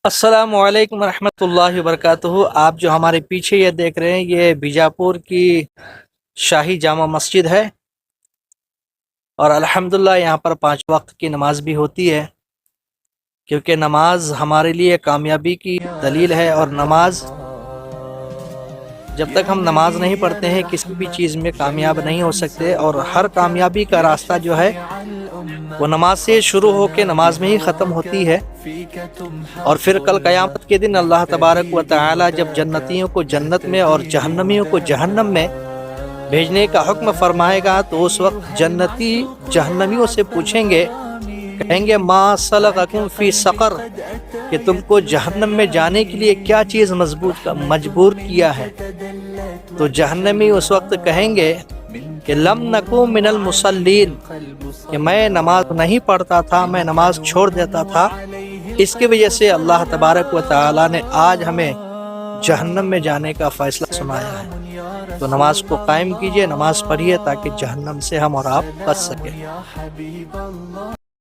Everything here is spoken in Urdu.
السلام علیکم ورحمۃ اللہ وبرکاتہ۔ آپ جو ہمارے پیچھے یہ دیکھ رہے ہیں یہ بیجاپور کی شاہی جامع مسجد ہے، اور الحمدللہ یہاں پر 5 وقت کی نماز بھی ہوتی ہے، کیونکہ نماز ہمارے لیے کامیابی کی دلیل ہے، اور نماز جب تک ہم نماز نہیں پڑھتے ہیں کسی بھی چیز میں کامیاب نہیں ہو سکتے، اور ہر کامیابی کا راستہ جو ہے وہ نماز سے شروع ہو کے نماز میں ہی ختم ہوتی ہے۔ اور پھر کل قیامت کے دن اللہ تبارک و تعالی جب جنتیوں کو جنت میں اور جہنمیوں کو جہنم میں بھیجنے کا حکم فرمائے گا، تو اس وقت جنتی جہنمیوں سے پوچھیں گے، کہیں گے ما سلککم فی سقر، کہ تم کو جہنم میں جانے کے لیے کیا چیز مجبور کیا ہے؟ تو جہنمی اس وقت کہیں گے کہ لم نکو من المصلین، کہ میں نماز نہیں پڑھتا تھا، میں نماز چھوڑ دیتا تھا، اس کی وجہ سے اللہ تبارک و تعالی نے آج ہمیں جہنم میں جانے کا فیصلہ سنایا ہے۔ تو نماز کو قائم کیجئے، نماز پڑھیے، تاکہ جہنم سے ہم اور آپ بچ سکیں۔